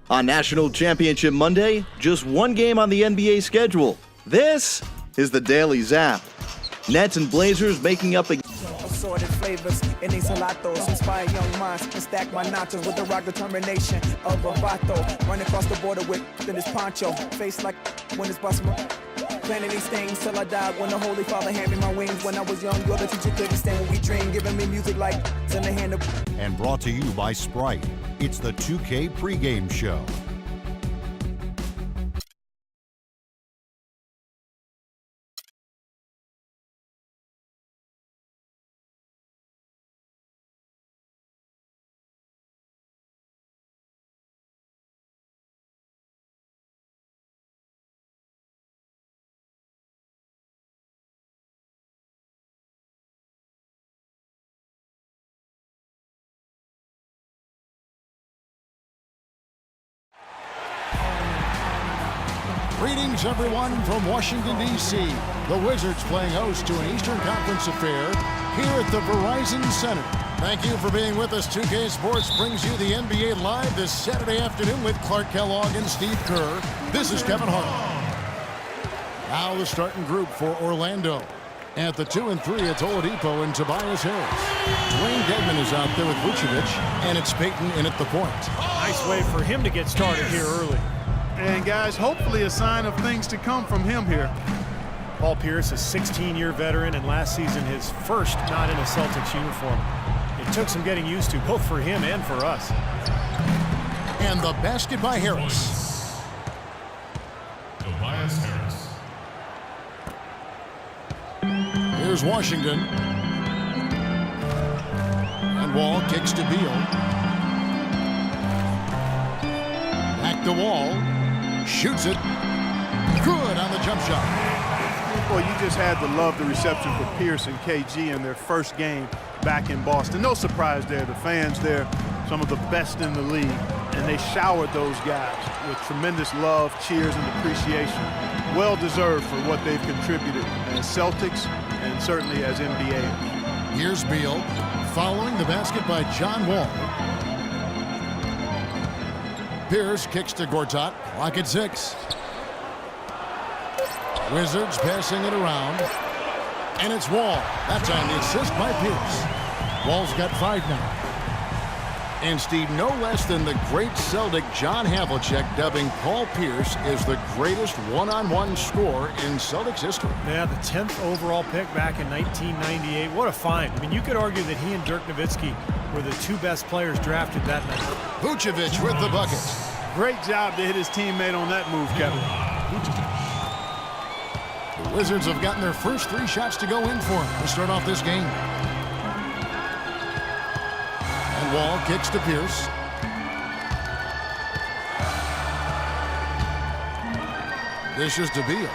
On National Championship Monday, just one game on the NBA schedule. This is the Daily Zap. Nets and Blazers making up a assorted flavors and these gelatos inspire young minds and stack my nachos with the rock determination of a vato. Run across the border with this poncho, face like when it's busting. Planning these things till I died when the Holy Father handed me my wings. When I was young, you're the teacher couldn't stand when we dream, giving me music like in the hand of. And brought to you by Sprite. It's the 2K pregame show. Greetings, everyone, from Washington, D.C. The Wizards playing host to an Eastern Conference affair here at the Verizon Center. Thank you for being with us. 2K Sports brings you the NBA Live this Saturday afternoon with Clark Kellogg and Steve Kerr. This is Kevin Harlan. Now the starting group for Orlando. At the 2 and 3, it's Oladipo and Tobias Harris. Dwayne Dedmon is out there with Vucevic, and it's Peyton in at the point. Nice way for him to get started here early. And guys, hopefully a sign of things to come from him here. Paul Pierce, a 16-year veteran, and last season his first not in a Celtics uniform. It took some getting used to, both for him and for us. And the basket by Harris. Tobias Harris. Here's Washington. And Wall kicks to Beal. Back to Wall. Shoots it. Good on the jump shot. Boy, you just had to love the reception for Pierce and KG in their first game back in Boston. No surprise there. The fans there, some of the best in the league, and they showered those guys with tremendous love, cheers, and appreciation. Well deserved for what they've contributed as Celtics and certainly as NBA. Here's Beal following the basket by John Wall. Pierce kicks to Gortat. Clock at 6. Wizards passing it around. And it's Wall. That time the assist by Pierce. Wall's got 5 now. And Steve, no less than the great Celtic John Havlicek dubbing Paul Pierce as the greatest one-on-one scorer in Celtics history. Yeah, the 10th overall pick back in 1998. What a find. I mean, you could argue that he and Dirk Nowitzki were the 2 best players drafted that night. Vucevic with the bucket. Great job to hit his teammate on that move, Kevin. The Wizards have gotten their first 3 shots to go in for him to start off this game. And Wall kicks to Pierce. This is to Beal.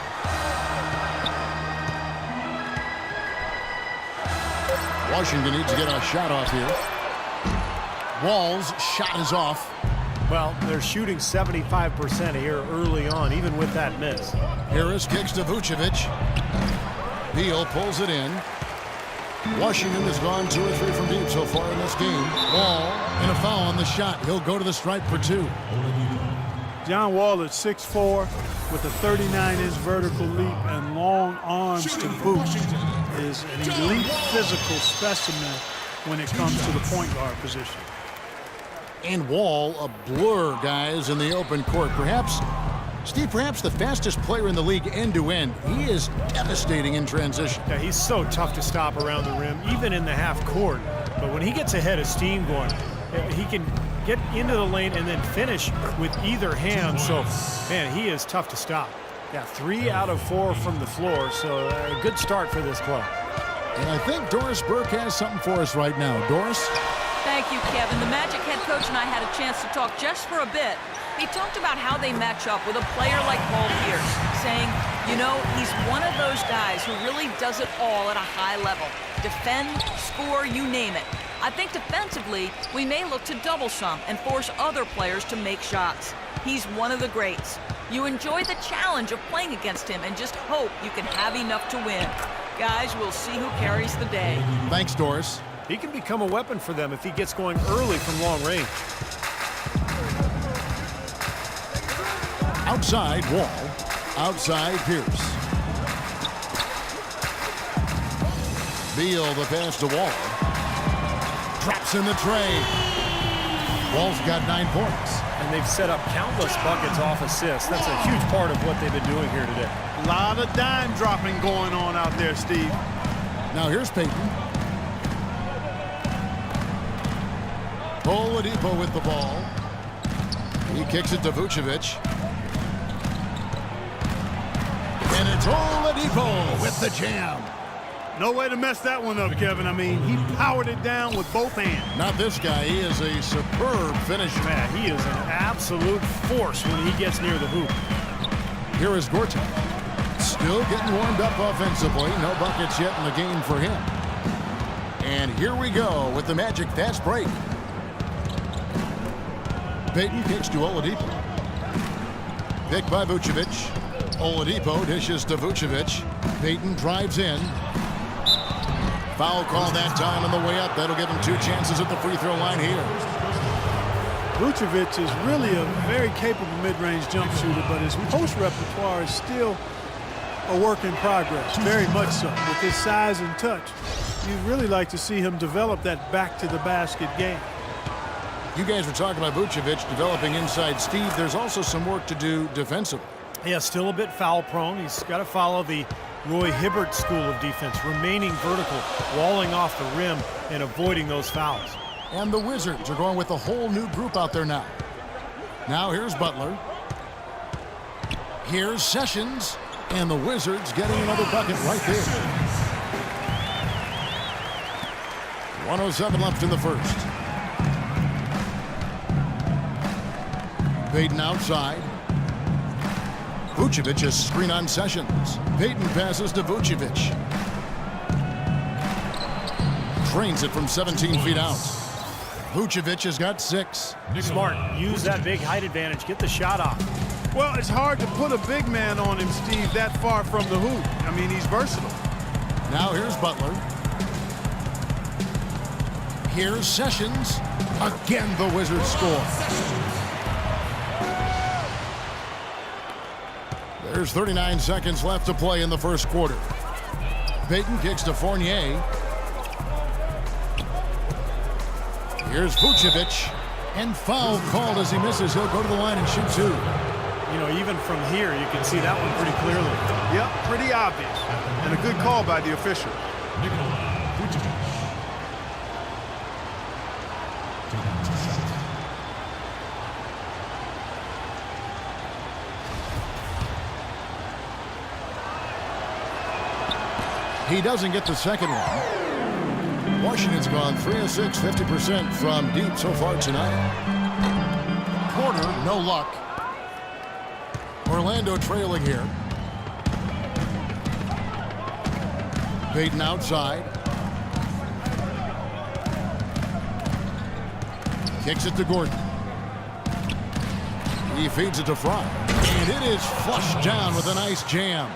Washington needs to get a shot off here. Wall's shot is off. Well, they're shooting 75% here early on, even with that miss. Harris kicks to Vucevic. Beal pulls it in. Washington has gone 2 or 3 from deep so far in this game. Wall and a foul on the shot. He'll go to the stripe for 2. John Wall at 6'4", with a 39-inch vertical leap and long arms to boot, is an elite physical specimen when it comes to the point guard position. And Wall, a blur, guys, in the open court. Perhaps, Steve, perhaps the fastest player in the league end-to-end. He is devastating in transition. Yeah, he's so tough to stop around the rim, even in the half court. But when he gets ahead of steam going, he can get into the lane and then finish with either hand. So, man, he is tough to stop. Yeah, 3 out of 4 from the floor, so a good start for this club. And I think Doris Burke has something for us right now. Doris? Thank you, Kevin. The Magic head coach and I had a chance to talk just for a bit. He talked about how they match up with a player like Paul Pierce, saying, you know, he's one of those guys who really does it all at a high level. Defend, score, you name it. I think defensively, we may look to double some and force other players to make shots. He's one of the greats. You enjoy the challenge of playing against him and just hope you can have enough to win. Guys, we'll see who carries the day. Thanks, Doris. He can become a weapon for them if he gets going early from long range. Outside Wall. Outside Pierce. Beal the pass to Wall. Drops in the tray. Wall's got 9 points. And they've set up countless buckets off assists. That's a huge part of what they've been doing here today. A lot of dime dropping going on out there, Steve. Now here's Payton. Oladipo with the ball. He kicks it to Vucevic. And it's Oladipo with the jam. No way to mess that one up, Kevin. I mean, he powered it down with both hands. Not this guy. He is a superb finisher. Man, he is an absolute force when he gets near the hoop. Here is Gortat. Still getting warmed up offensively. No buckets yet in the game for him. And here we go with the Magic fast break. Payton kicks to Oladipo. Picked by Vucevic. Oladipo dishes to Vucevic. Payton drives in. Foul call that time on the way up. That'll give him 2 chances at the free throw line here. Vucevic is really a very capable mid-range jump shooter, but his post repertoire is still a work in progress, very much so. With his size and touch, you'd really like to see him develop that back-to-the-basket game. You guys were talking about Vucevic developing inside Steve. There's also some work to do defensively. Yeah, still a bit foul prone. He's got to follow the Roy Hibbert school of defense, remaining vertical, walling off the rim, and avoiding those fouls. And the Wizards are going with a whole new group out there now. Now here's Butler. Here's Sessions. And the Wizards getting another bucket right there. 1:07 left in the first. Payton outside. Vucevic is screen on Sessions. Payton passes to Vucevic. Drains it from 17 feet out. Vucevic has got 6. Smart. Use that big height advantage. Get the shot off. Well, it's hard to put a big man on him, Steve, that far from the hoop. I mean, he's versatile. Now here's Butler. Here's Sessions. Again, the Wizards score. There's 39 seconds left to play in the first quarter. Payton kicks to Fournier. Here's Vucevic. And foul called as he misses. He'll go to the line and shoot 2. You know, even from here, you can see that one pretty clearly. Yep, pretty obvious. And a good call by the official. He doesn't get the second one. Washington's gone 3 of 6, 50% from deep so far tonight. Porter, no luck. Orlando trailing here. Payton outside. Kicks it to Gordon. He feeds it to Fry. And it is flushed down with a nice jam.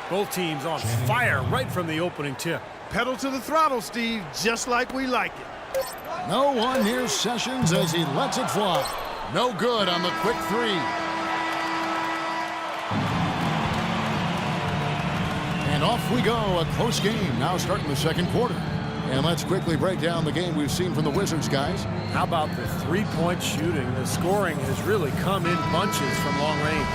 Both teams on fire right from the opening tip. Pedal to the throttle, Steve, just like we like it. No one near Sessions as he lets it fly. No good on the quick 3. And off we go, a close game now starting the second quarter. And let's quickly break down the game we've seen from the Wizards, guys. How about the three-point shooting? The scoring has really come in bunches from long range.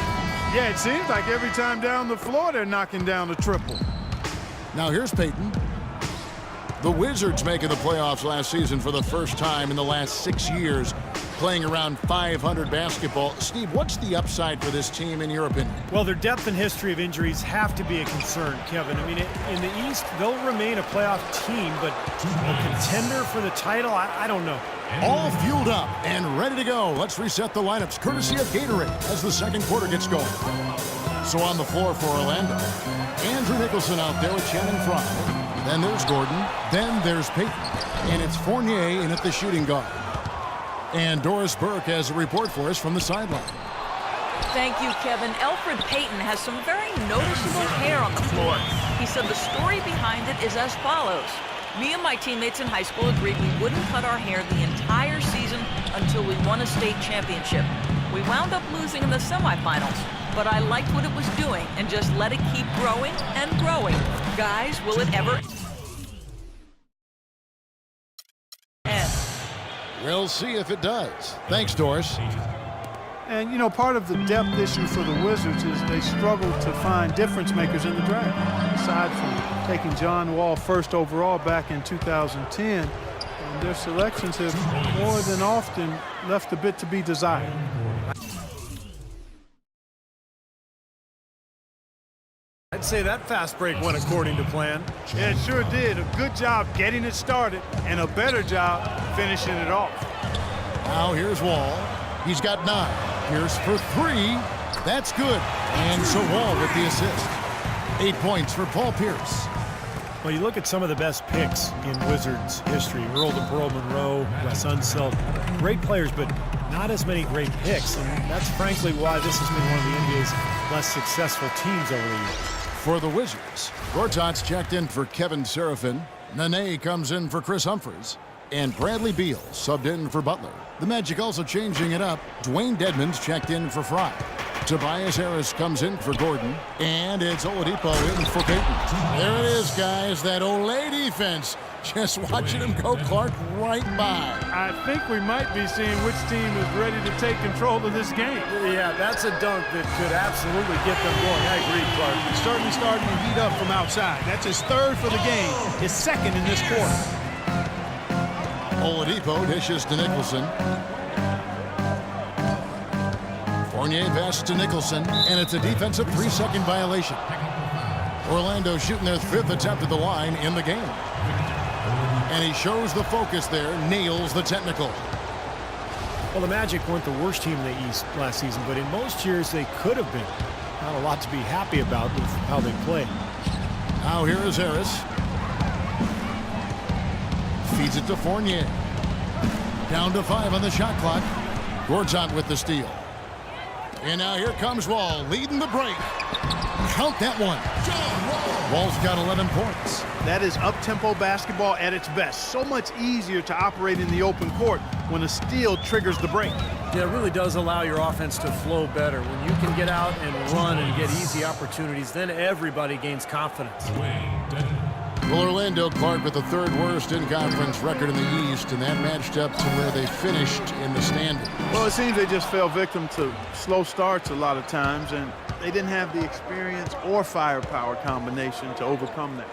Yeah, it seems like every time down the floor they're knocking down the triple. Now here's Payton. The Wizards making the playoffs last season for the first time in the last 6 years, playing around 500 basketball. Steve, what's the upside for this team in your opinion? Well, their depth and history of injuries have to be a concern, Kevin. I mean, in the East, they'll remain a playoff team, but a contender for the title, I don't know. All fueled up and ready to go. Let's reset the lineups courtesy of Gatorade as the second quarter gets going. So on the floor for Orlando, Andrew Nicholson out there with Channing Frye. Then there's Gordon. Then there's Payton. And it's Fournier in at the shooting guard. And Doris Burke has a report for us from the sideline. Thank you, Kevin. Elfrid Payton has some very noticeable hair on the floor. He said the story behind it is as follows. Me and my teammates in high school agreed we wouldn't cut our hair the entire season until we won a state championship. We wound up losing in the semifinals. but I liked what it was doing and just let it keep growing and growing. Guys, will it ever end? We'll see if it does. Thanks, Doris. And, you know, part of the depth issue for the Wizards is they struggle to find difference makers in the draft. Aside from taking John Wall first overall back in 2010, their selections have more than often left a bit to be desired. I'd say that fast break went according to plan. Yeah, it sure did. A good job getting it started and a better job finishing it off. Now here's Wall. He's got 9. Pierce for 3. That's good. And so Wall with the assist. 8 points for Paul Pierce. Well, you look at some of the best picks in Wizards history. Earl to Pearl Monroe, Wes Unseld. Great players, but not as many great picks. And that's frankly why this has been one of the NBA's less successful teams over the years. For the Wizards, Gortat's checked in for Kevin Serafin. Nene comes in for Chris Humphries. And Bradley Beal subbed in for Butler. The Magic also changing it up. Dwayne Dedmon's checked in for Fry. Tobias Harris comes in for Gordon. And it's Oladipo in for Payton. There it is, guys. That Olay defense. Just watching him go, Clark, right by. I think we might be seeing which team is ready to take control of this game. Yeah, that's a dunk that could absolutely get them going. I agree, Clark. He's certainly starting to heat up from outside. That's his 3rd for the game, his 2nd in this quarter. Oladipo dishes to Nicholson. Fournier passes to Nicholson, and it's a defensive 3-second violation. Orlando shooting their 5th attempt at the line in the game. And he shows the focus there, nails the technical. Well, the Magic weren't the worst team in the East last season, but in most years they could have been. Not a lot to be happy about with how they played. Now here is Harris. Feeds it to Fournier. Down to 5 on the shot clock. Gortat with the steal. And now here comes Wall, leading the break. Count that one. Wall's got 11 points. That is up-tempo basketball at its best. So much easier to operate in the open court when a steal triggers the break. Yeah, it really does allow your offense to flow better. When you can get out and run and get easy opportunities, then everybody gains confidence. Well, Orlando, Clark, with the 3rd worst in-conference record in the East, and that matched up to where they finished in the standings. Well, it seems they just fell victim to slow starts a lot of times, and they didn't have the experience or firepower combination to overcome that.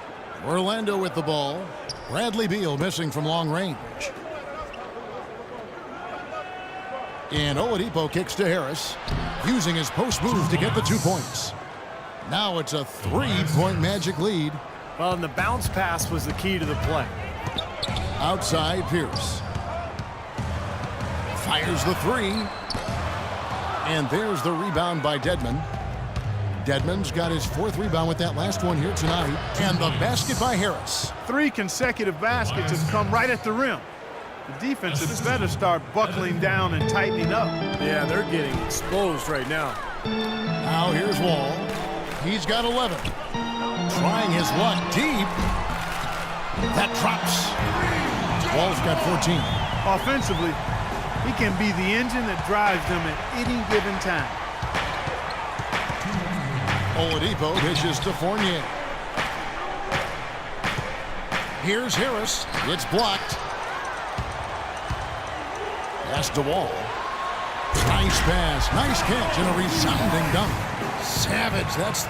Orlando with the ball. Bradley Beal missing from long range. And Oladipo kicks to Harris, using his post move to get the 2 points. Now it's a 3-point Magic lead. Well, and the bounce pass was the key to the play. Outside, Pierce. Fires the 3. And there's the rebound by Dedmon. Dedmon's got his 4th rebound with that last one here tonight. And the basket by Harris. 3 consecutive baskets have come right at the rim. The defense had better start buckling down and tightening up. Yeah, they're getting exposed right now. Now here's Wall. He's got 11. Trying his luck deep. That drops. Wall's got 14. Offensively, he can be the engine that drives them at any given time. Oladipo dishes to Fournier. Here's Harris. It's blocked. Pass to Wall. Nice pass. Nice catch and a resounding dunk. Savage. That's